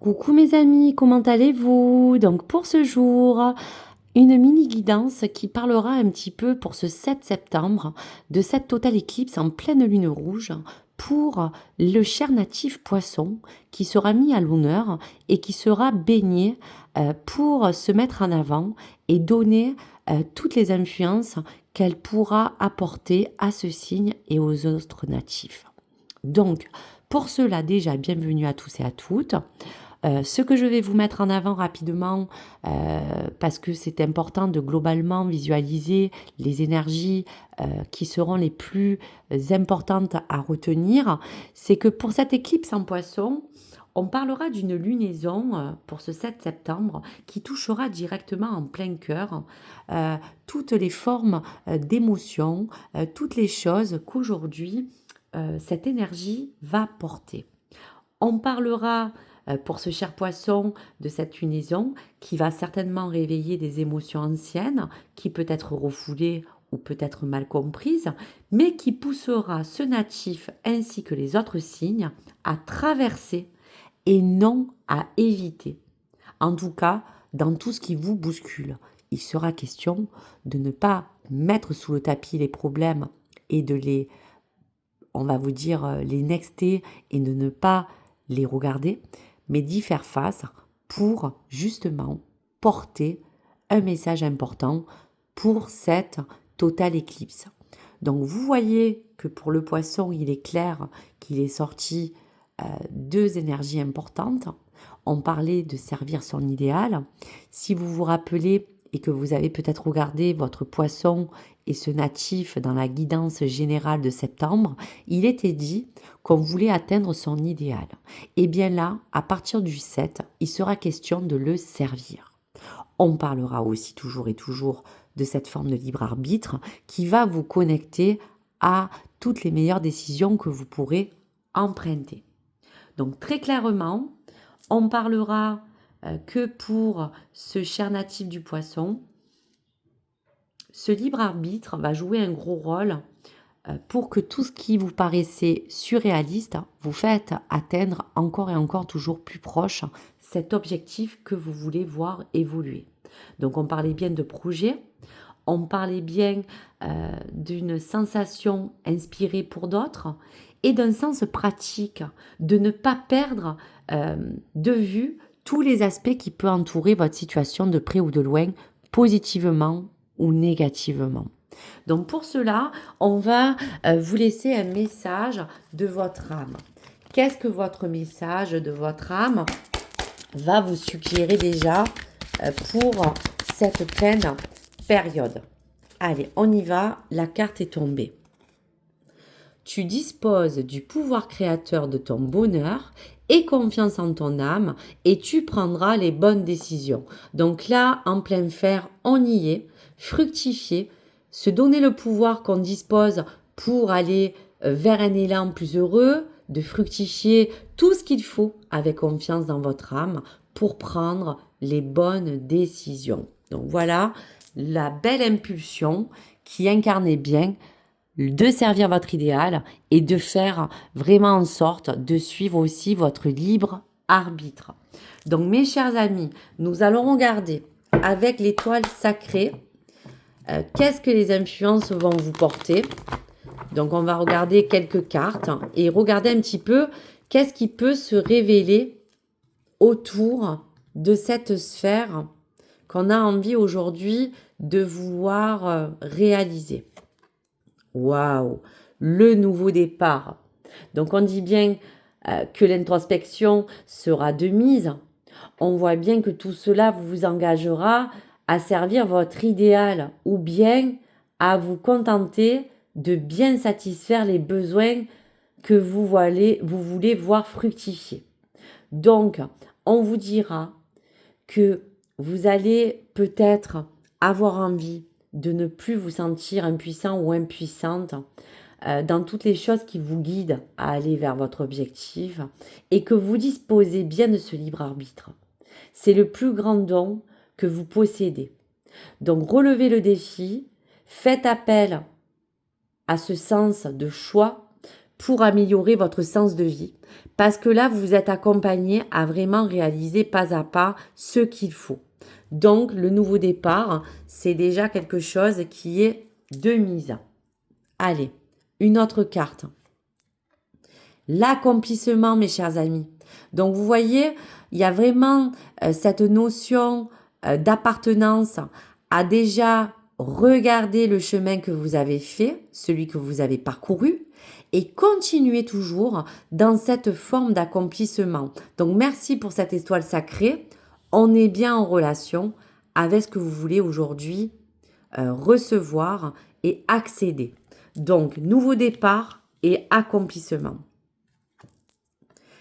Coucou mes amis, comment allez-vous? Donc pour ce jour, une mini guidance qui parlera un petit peu pour ce 7 septembre de cette totale éclipse en pleine lune rouge pour le cher natif poisson qui sera mis à l'honneur et qui sera baigné pour se mettre en avant et donner toutes les influences qu'elle pourra apporter à ce signe et aux autres natifs. Donc pour cela déjà bienvenue à tous et à toutes. Ce que je vais vous mettre en avant rapidement, parce que c'est important de globalement visualiser les énergies qui seront les plus importantes à retenir, c'est que pour cette éclipse en poisson, on parlera d'une lunaison pour ce 7 septembre qui touchera directement en plein cœur toutes les formes d'émotions, toutes les choses qu'aujourd'hui cette énergie va porter. On parlera pour ce cher poisson de cette lunaison qui va certainement réveiller des émotions anciennes, qui peut être refoulées ou peut-être mal comprises, mais qui poussera ce natif ainsi que les autres signes à traverser et non à éviter. En tout cas, dans tout ce qui vous bouscule, il sera question de ne pas mettre sous le tapis les problèmes et de les, on va vous dire, les nexter et de ne pas les regarder, mais d'y faire face pour justement porter un message important pour cette totale éclipse. Donc vous voyez que pour le poisson, il est clair qu'il est sorti deux énergies importantes. On parlait de servir son idéal. Si vous vous rappelez et que vous avez peut-être regardé votre poisson et ce natif dans la guidance générale de septembre, il était dit qu'on voulait atteindre son idéal. Et bien là, à partir du 7, il sera question de le servir. On parlera aussi toujours et toujours de cette forme de libre arbitre qui va vous connecter à toutes les meilleures décisions que vous pourrez emprunter. Donc très clairement, on parlera que pour ce cher natif du poisson, ce libre arbitre va jouer un gros rôle pour que tout ce qui vous paraissait surréaliste vous fasse atteindre encore et encore toujours plus proche cet objectif que vous voulez voir évoluer. Donc on parlait bien de projet, on parlait bien d'une sensation inspirée pour d'autres et d'un sens pratique, de ne pas perdre de vue tous les aspects qui peuvent entourer votre situation de près ou de loin, positivement ou négativement. Donc pour cela, on va vous laisser un message de votre âme. Qu'est-ce que votre message de votre âme va vous suggérer déjà pour cette pleine période? Allez, on y va, la carte est tombée. Tu disposes du pouvoir créateur de ton bonheur et confiance en ton âme et tu prendras les bonnes décisions. Donc là, en plein fer, on y est, fructifier, se donner le pouvoir qu'on dispose pour aller vers un élan plus heureux, de fructifier tout ce qu'il faut avec confiance dans votre âme pour prendre les bonnes décisions. Donc voilà la belle impulsion qui incarnait bien de servir votre idéal et de faire vraiment en sorte de suivre aussi votre libre arbitre. Donc mes chers amis, nous allons regarder avec l'étoile sacrée qu'est-ce que les influences vont vous porter. Donc on va regarder quelques cartes et regarder un petit peu qu'est-ce qui peut se révéler autour de cette sphère qu'on a envie aujourd'hui de vouloir réaliser. Waouh, le nouveau départ. Donc on dit bien que l'introspection sera de mise. On voit bien que tout cela vous engagera à servir votre idéal ou bien à vous contenter de bien satisfaire les besoins que vous voulez voir fructifier. Donc, on vous dira que vous allez peut-être avoir envie de ne plus vous sentir impuissant ou impuissante dans toutes les choses qui vous guident à aller vers votre objectif et que vous disposez bien de ce libre arbitre. C'est le plus grand don que vous possédez. Donc relevez le défi, faites appel à ce sens de choix pour améliorer votre sens de vie. Parce que là, vous êtes accompagné à vraiment réaliser pas à pas ce qu'il faut. Donc, le nouveau départ, c'est déjà quelque chose qui est de mise. Allez, une autre carte. L'accomplissement, mes chers amis. Donc, vous voyez, il y a vraiment cette notion d'appartenance à déjà regarder le chemin que vous avez fait, celui que vous avez parcouru, et continuer toujours dans cette forme d'accomplissement. Donc, merci pour cette étoile sacrée. On est bien en relation avec ce que vous voulez aujourd'hui recevoir et accéder. Donc, nouveau départ et accomplissement.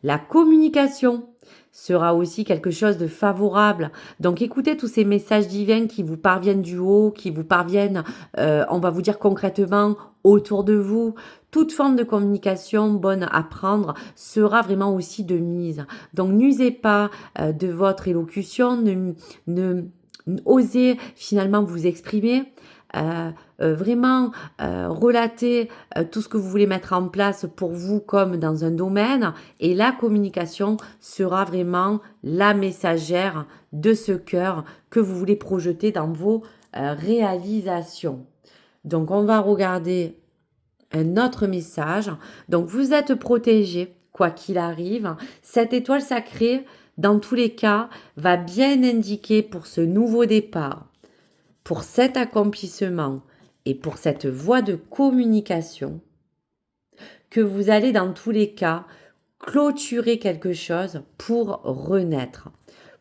La communication sera aussi quelque chose de favorable. Donc écoutez tous ces messages divins qui vous parviennent du haut, qui vous parviennent, on va vous dire concrètement, autour de vous. Toute forme de communication bonne à prendre sera vraiment aussi de mise. Donc n'usez pas de votre élocution, osez finalement vous exprimer. Vraiment relater tout ce que vous voulez mettre en place pour vous comme dans un domaine, et la communication sera vraiment la messagère de ce cœur que vous voulez projeter dans vos réalisations. Donc on va regarder un autre message. Donc vous êtes protégé quoi qu'il arrive. Cette étoile sacrée, dans tous les cas, va bien indiquer pour ce nouveau départ, pour cet accomplissement et pour cette voie de communication, que vous allez dans tous les cas clôturer quelque chose pour renaître,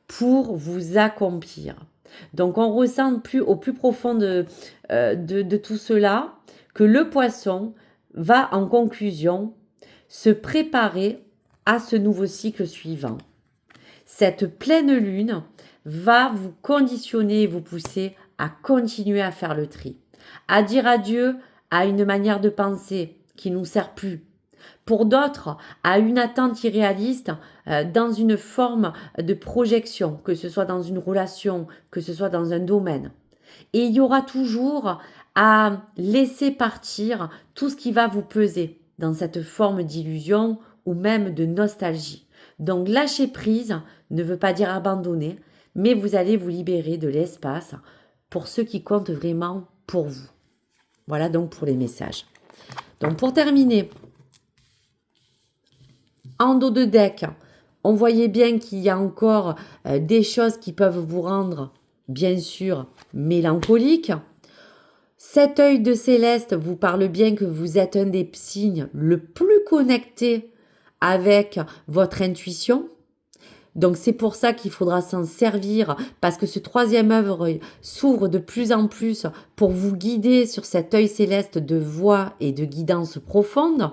pour vous accomplir. Donc on ressent au plus profond de tout cela que le poisson va en conclusion se préparer à ce nouveau cycle suivant. Cette pleine lune va vous conditionner et vous pousser à continuer à faire le tri, à dire adieu à une manière de penser qui ne nous sert plus. Pour d'autres, à une attente irréaliste dans une forme de projection, que ce soit dans une relation, que ce soit dans un domaine. Et il y aura toujours à laisser partir tout ce qui va vous peser dans cette forme d'illusion ou même de nostalgie. Donc lâcher prise ne veut pas dire abandonner, mais vous allez vous libérer de l'espace pour ce qui compte vraiment pour vous. Voilà donc pour les messages. Donc pour terminer, en dos de deck, on voyait bien qu'il y a encore des choses qui peuvent vous rendre, bien sûr, mélancolique. Cet œil de céleste vous parle bien que vous êtes un des signes le plus connecté avec votre intuition. Donc c'est pour ça qu'il faudra s'en servir, parce que ce troisième œuvre s'ouvre de plus en plus pour vous guider sur cet œil céleste de voix et de guidance profonde.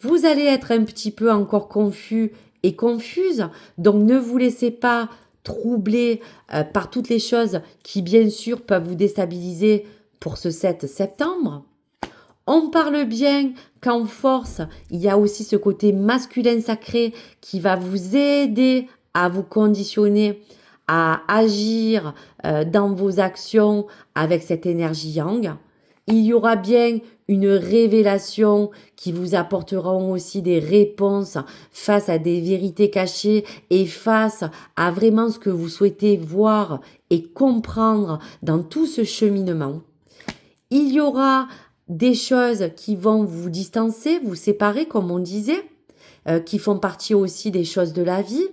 Vous allez être un petit peu encore confus et confuse, donc ne vous laissez pas troubler par toutes les choses qui bien sûr peuvent vous déstabiliser pour ce 7 septembre. On parle bien qu'en force, il y a aussi ce côté masculin sacré qui va vous aider à vous conditionner, à agir dans vos actions avec cette énergie yang. Il y aura bien une révélation qui vous apportera aussi des réponses face à des vérités cachées et face à vraiment ce que vous souhaitez voir et comprendre dans tout ce cheminement. Il y aura des choses qui vont vous distancer, vous séparer, comme on disait, qui font partie aussi des choses de la vie.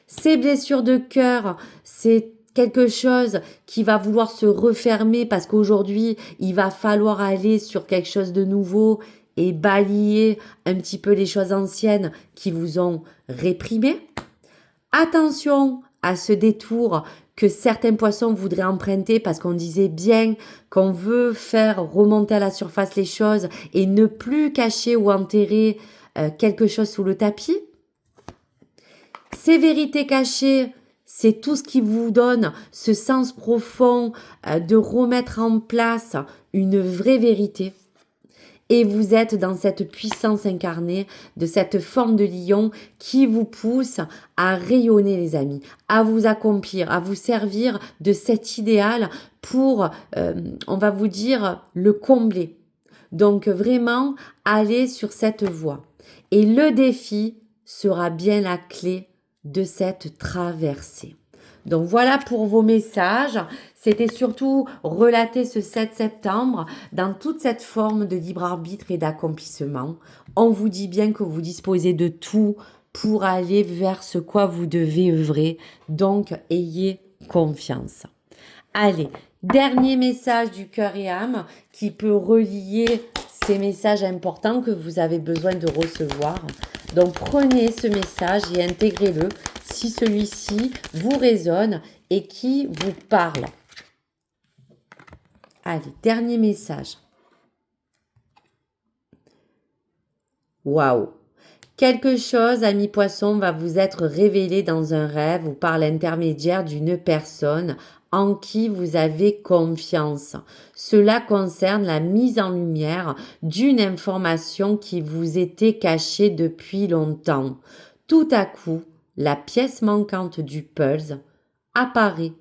Ces blessures de cœur, c'est quelque chose qui va vouloir se refermer parce qu'aujourd'hui, il va falloir aller sur quelque chose de nouveau et balayer un petit peu les choses anciennes qui vous ont réprimé. Attention à ce détour que certains poissons voudraient emprunter parce qu'on disait bien qu'on veut faire remonter à la surface les choses et ne plus cacher ou enterrer quelque chose sous le tapis. Ces vérités cachées, c'est tout ce qui vous donne ce sens profond de remettre en place une vraie vérité. Et vous êtes dans cette puissance incarnée de cette forme de lion qui vous pousse à rayonner, les amis, à vous accomplir, à vous servir de cet idéal pour, on va vous dire, le combler. Donc vraiment, allez sur cette voie. Et le défi sera bien la clé de cette traversée. Donc voilà pour vos messages. C'était surtout relater ce 7 septembre dans toute cette forme de libre arbitre et d'accomplissement. On vous dit bien que vous disposez de tout pour aller vers ce quoi vous devez œuvrer. Donc ayez confiance. Allez, dernier message du cœur et âme qui peut relier ces messages importants que vous avez besoin de recevoir. Donc prenez ce message et intégrez-le si celui-ci vous résonne et qui vous parle. Allez, dernier message. Waouh! Quelque chose, ami poisson, va vous être révélé dans un rêve ou par l'intermédiaire d'une personne en qui vous avez confiance. Cela concerne la mise en lumière d'une information qui vous était cachée depuis longtemps. Tout à coup, la pièce manquante du puzzle apparaît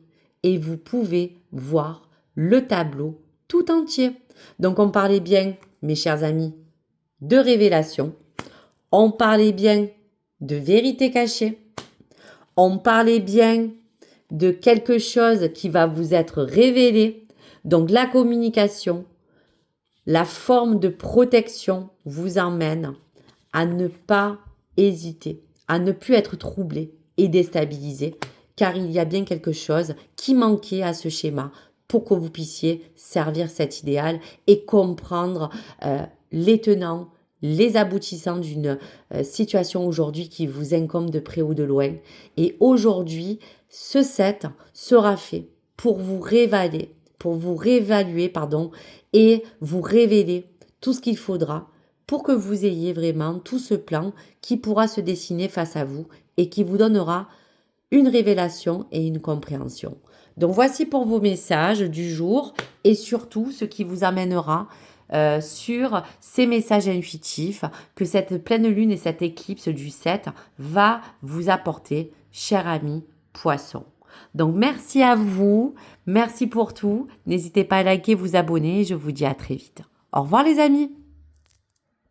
et vous pouvez voir le tableau tout entier. Donc on parlait bien, mes chers amis, de révélation. On parlait bien de vérité cachée. On parlait bien de quelque chose qui va vous être révélé. Donc la communication, la forme de protection vous emmène à ne pas hésiter, à ne plus être troublé et déstabilisé, car il y a bien quelque chose qui manquait à ce schéma pour que vous puissiez servir cet idéal et comprendre les tenants, les aboutissants d'une situation aujourd'hui qui vous incombe de près ou de loin. Et aujourd'hui, ce 7 sera fait pour vous révéler, et vous révéler tout ce qu'il faudra pour que vous ayez vraiment tout ce plan qui pourra se dessiner face à vous et qui vous donnera une révélation et une compréhension. Donc voici pour vos messages du jour et surtout ce qui vous amènera sur ces messages intuitifs que cette pleine lune et cette éclipse du 7 va vous apporter, cher ami poisson. Donc merci à vous, merci pour tout. N'hésitez pas à liker, vous abonner et je vous dis à très vite. Au revoir les amis.